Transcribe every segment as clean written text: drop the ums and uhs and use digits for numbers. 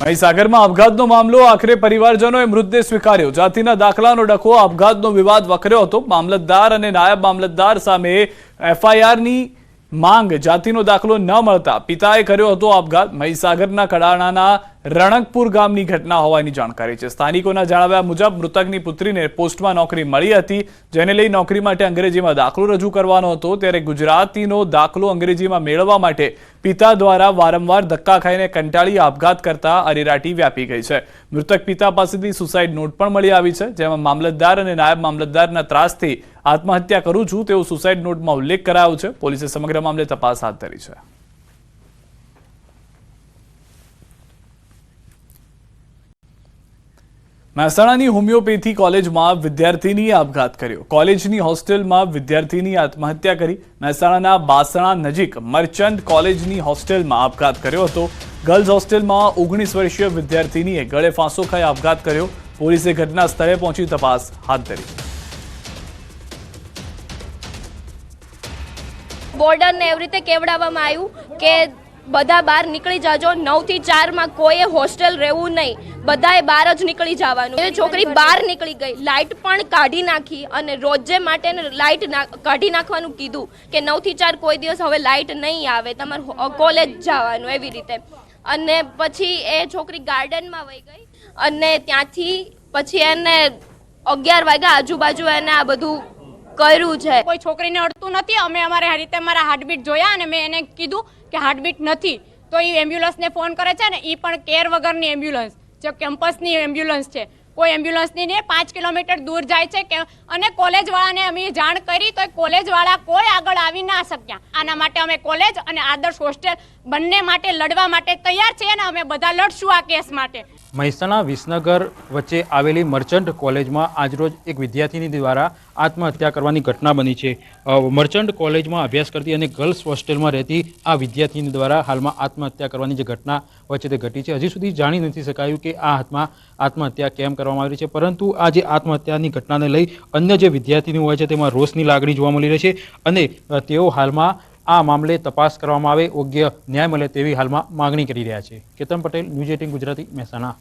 મહીસાગરમાં આપઘાતનો મામલો, આખરે પરિવારજનોએ મૃતદેહ સ્વીકાર્યો। જાતિના દાખલાનો ડખો, આપઘાતનો વિવાદ વકર્યો હતો। મામલતદાર અને નાયબ મામલતદાર સામે એફઆઈઆરની માંગ। જાતિનો દાખલો ન મળતા પિતાએ કર્યો હતો આપઘાત। મહીસાગરના કડાણાના રણકપુર ગામની ઘટના હોવાની જાણકારી છે। સ્થાનિકોના જણાવ્યા મુજબ મૃતકની પુત્રીને પોસ્ટમાં નોકરી મળી હતી, જેને લઈ નોકરી માટે અંગ્રેજીમાં દાખલો રજૂ કરવાનો હતો, ત્યારે ગુજરાતીનો દાખલો અંગ્રેજીમાં મેળવવા માટે પિતા દ્વારા વારંવાર ધક્કા ખાઈને કંટાળી આપઘાત કરતા અરેરાટી વ્યાપી ગઈ છે। મૃતક પિતા પાસેથી સુસાઇડ નોટ પણ મળી આવી છે, જેમાં મામલતદાર અને નાયબ મામલતદારના ત્રાસથી આત્મહત્યા કરું છું તેવો સુસાઇડ નોટમાં ઉલ્લેખ કરાયો છે। પોલીસે સમગ્ર મામલે તપાસ હાથ ધરી છે। મહેસાણાની હોમિયોપેથી કોલેજમાં વિદ્યાર્થીનીએ આપઘાત કર્યો। કોલેજની હોસ્ટેલમાં વિદ્યાર્થીની આત્મહત્યા કરી। મહેસાણાના બાસણા નજીક મર્ચન્ટ કોલેજની હોસ્ટેલમાં આપઘાત કર્યો હતો। ગર્લ્સ હોસ્ટેલમાં 19 વર્ષીય વિદ્યાર્થીનીએ ગળે ફાંસો ખાઈ આપઘાત કર્યો। પોલીસે ઘટના સ્થળે પહોંચી તપાસ હાથ ધરી। બોર્ડરને એવી રીતે કેવડાવવામાં આવ્યું કે બધા બહાર નીકળી જાજો, 9 થી 4 માં કોઈએ હોસ્ટેલ રહેવું નહીં, બધાએ બહાર જ નીકળી જવાનું। એ છોકરી બહાર નીકળી ગઈ, લાઇટ પણ કાઢી નાખી અને રોજે માટે લાઇટ કાઢી નાખવાનું કીધું કે 9 થી 4 કોઈ દિવસ હવે લાઇટ નહીં આવે, તમારે કોલેજ જવાનું એવી રીતે। અને પછી એ છોકરી ગાર્ડનમાં વહી ગઈ અને ત્યાંથી પછી એને 11 વાગ્યા આજુબાજુ એને આ બધું કર્યું છે। કોઈ છોકરીને અડતું નથી। અમે અમારે આ રીતે મારા હાર્ટબીટ જોયા અને મેં એને કીધું કે હાર્ટબીટ નથી, તો એ એમ્બ્યુલન્સને ફોન કરે છે ને, એ પણ કેર વગરની એમ્બ્યુલન્સ, જે કેમ્પસની એમ્બ્યુલન્સ છે, કોઈ એમ્બ્યુલન્સની ને 5 કિલોમીટર દૂર જાય છે કે અને કોલેજવાળાને અમે જાણ કરી તો કોલેજવાળા કોઈ આગળ આવી ના શક્યા। આના માટે અમે કોલેજ અને આદર્શ હોસ્ટેલ બંને માટે લડવા માટે તૈયાર છીએ અને અમે બધા લડશું આ કેસ માટે। મહેસાણા વિસનગર વચ્ચે આવેલી મર્ચન્ટ કોલેજમાં આજરોજ એક વિદ્યાર્થીની દ્વારા આત્મહત્યા કરવાની ઘટના બની છે। મર્ચન્ટ કોલેજમાં અભ્યાસ કરતી અને ગર્લ્સ હોસ્ટેલમાં રહેતી આ વિદ્યાર્થીની દ્વારા હાલમાં આત્મહત્યા કરવાની જે ઘટના વચ્ચે તે ઘટી છે। હજી સુધી જાણી નથી શકાયું કે આ હાથમાં આત્મહત્યા કેમ કરવામાં આવી છે, પરંતુ આ જે આત્મહત્યાની ઘટનાને લઈ અન્ય જે વિદ્યાર્થીની હોય છે તેમાં રોષની લાગણી જોવા મળી રહી છે અને તેઓ હાલમાં આ મામલે તપાસ કરવામાં આવે, યોગ્ય ન્યાય મળે તેવી હાલમાં માગણી કરી રહ્યા છે। કેતન પટેલ, ન્યૂઝ 18 ગુજરાતી, મહેસાણા।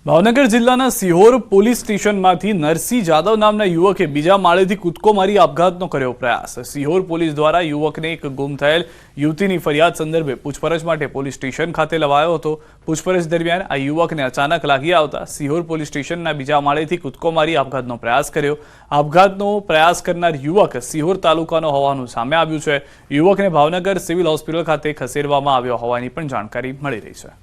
ભાવનગર જિલ્લાના સિહોર પોલીસ સ્ટેશનમાંથી નરસિંહ જાદવ નામના યુવકે બીજા માળેથી કૂદકો મારી આપઘાતનો કર્યો પ્રયાસ। સિહોર પોલીસ દ્વારા યુવકને એક ગુમ થયેલ યુવતીની ફરિયાદ સંદર્ભે પૂછપરછ માટે પોલીસ સ્ટેશન ખાતે લવાયો હતો। પૂછપરછ દરમિયાન આ યુવકને અચાનક લાગી આવતા સિહોર પોલીસ સ્ટેશનના બીજા માળેથી કૂદકો મારી આપઘાતનો પ્રયાસ કર્યો। આપઘાતનો પ્રયાસ કરનાર યુવક સિહોર તાલુકાનો હોવાનું સામે આવ્યું છે। યુવકને ભાવનગર સિવિલ હોસ્પિટલ ખાતે ખસેડવામાં આવ્યો હોવાની પણ જાણકારી મળી રહી છે।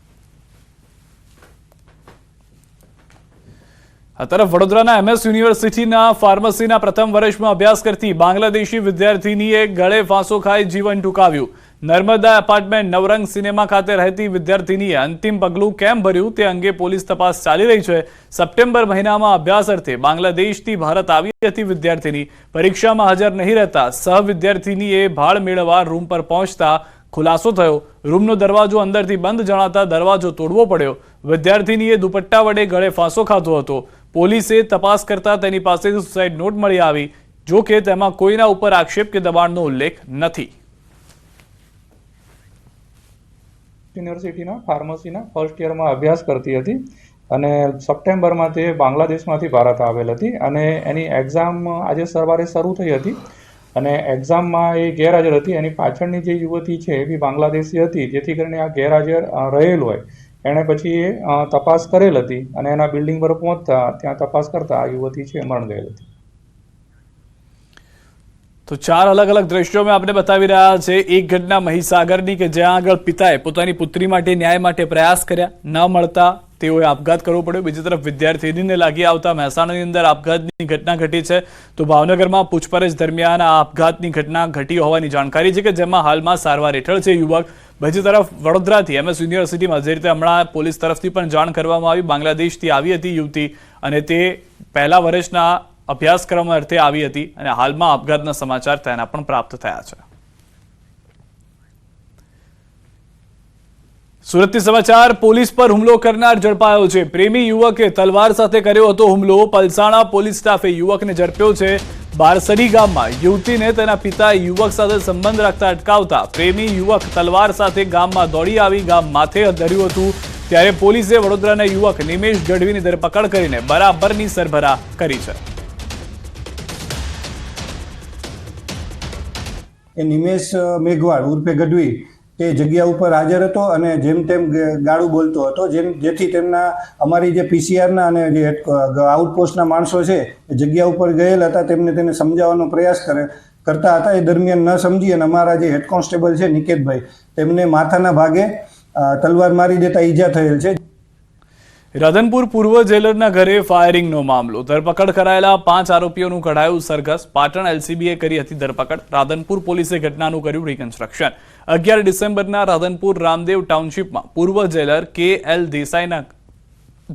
આ તરફ વડોદરાના MS યુનિવર્સિટીના ફાર્મસીના પ્રથમ વર્ષમાં અભ્યાસ કરતી બાંગ્લાદેશી વિદ્યાર્થીનીએ ગળે ફાંસો ખાઈ જીવન ટૂંકાવ્યું। નર્મદા એપાર્ટમેન્ટ નવરંગ સિનેમા ખાતે રહેતી વિદ્યાર્થીનીએ અંતિમ પગલું કેમ ભર્યું તે અંગે પોલીસ તપાસ ચાલી રહી છે। સપ્ટેમ્બર મહિનામાં અભ્યાસ અર્થે બાંગ્લાદેશથી ભારત આવી હતી વિદ્યાર્થીની। પરીક્ષામાં હાજર નહીં રહેતા સહ વિદ્યાર્થીનીએ ભાળ મેળવવા રૂમ પર પહોંચતા ખુલાસો થયો। રૂમનો દરવાજો અંદરથી બંધ જણાતા દરવાજો તોડવો પડ્યો। વિદ્યાર્થીનીએ દુપટ્ટા વડે ગળે ફાંસો ખાધો હતો। પોલીસે તપાસ કરતા તેની પાસેથી સુસાઇડ નોટ મળી આવી, જો કે તેમાં કોઈના ઉપર આક્ષેપ કે દબાણનો ઉલ્લેખ નથી। યુનિવર્સિટીના ફાર્મસીના ફર્સ્ટ યરમાં અભ્યાસ કરતી હતી અને સપ્ટેમ્બરમાં તે બાંગ્લાદેશમાંથી ભારત આવેલ હતી અને એની એક્ઝામ આજે સવારે શરૂ થઈ હતી અને એક્ઝામમાં એ ગેરહાજર હતી। એની પાછળની જે યુવતી છે એ બી બાંગ્લાદેશી હતી, જેથી કરીને આ ગેરહાજર રહેલ હોય એણે પછી એ તપાસ કરેલ હતી અને એના બિલ્ડિંગ પર પહોંચતા ત્યાં તપાસ કરતા આ યુવતી છે મરણ ગયેલ હતી। તો 4 અલગ અલગ દ્રશ્યો મેં આપને બતાવી રહ્યા છે। એક ઘટના મહીસાગરની કે જ્યાં આગળ પિતાએ પોતાની પુત્રી માટે ન્યાય માટે પ્રયાસ કર્યા, ન મળતા તેઓએ આપઘાત કરવો પડ્યો। બીજી તરફ વિદ્યાર્થીનીને લાગી આવતા મહેસાણાની અંદર આપઘાતની ઘટના ઘટી છે। તો ભાવનગરમાં પૂછપરછ દરમિયાન આ આપઘાતની ઘટના ઘટી હોવાની જાણકારી છે કે જેમાં હાલમાં સારવાર હેઠળ છે યુવક। બીજી તરફ વડોદરાથી MS યુનિવર્સિટીમાં જે રીતે હમણાં પોલીસ તરફથી પણ જાણ કરવામાં આવી, બાંગ્લાદેશથી આવી હતી યુવતી અને તે પહેલા વર્ષના અભ્યાસક્રમ અર્થે આવી હતી અને હાલમાં આપઘાતના સમાચાર તેના પણ પ્રાપ્ત થયા છે। સુરતથી સમાચાર, પોલીસ પર હુમલો કરનાર ઝડપાયો છે। પ્રેમી યુવકે તલવાર સાથે કર્યો હતો હુમલો। પલસાણા પોલીસ સ્ટાફે યુવકને ઝડપ્યો છે। બારસરી ગામમાં યુવતીને તેના પિતાએ યુવક સાથે સંબંધ રાખતા અટકાવતા પ્રેમી યુવક તલવાર સાથે ગામમાં દોડી આવી ગામ માથે ધર્યું હતું। ત્યારે પોલીસે વડોદરાના યુવક નિમેશ ગઢવીની ધરપકડ કરીને બરાબરની સરભરા કરી છે. એ નિમેશ મેઘવાળ ઉર્ફે ગઢવી તે જગ્યા ઉપર હાજર હતો અને જેમ તેમ ગાળું બોલતો હતો, જેથી તેમના અમારી જે પીસીઆરના અને જે આઉટપોસ્ટના માણસો છે એ જગ્યા ઉપર ગયેલ હતા, તેને સમજાવવાનો પ્રયાસ કરતા હતા. એ દરમિયાન ન સમજી અને અમારા જે હેડ કોન્સ્ટેબલ છે નિકેતભાઈ, તેમને માથાના ભાગે તલવાર મારી દેતા ઈજા થયેલ છે. રાધનપુર પૂર્વ જેલરના ઘરે ફાયરિંગનો મામલો. ધરપકડ કરાયેલા 5 આરોપીઓનું કઢાયું સરઘસ. પાટણ એલસીબીએ કરી હતી ધરપકડ. રાધનપુર પોલીસે ઘટનાનું કર્યું રિકન્સ્ટ્રક્શન. 11 ડિસેમ્બરના રાધનપુર રામદેવ ટાઉનશીપમાં પૂર્વ જેલર KL દેસાઈના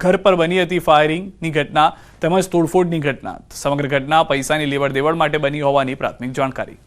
ઘર પર બની હતી ફાયરિંગની ઘટના તેમજ તોડફોડની ઘટના. સમગ્ર ઘટના પૈસાની લેવડ દેવડ માટે બની હોવાની પ્રાથમિક જાણકારી.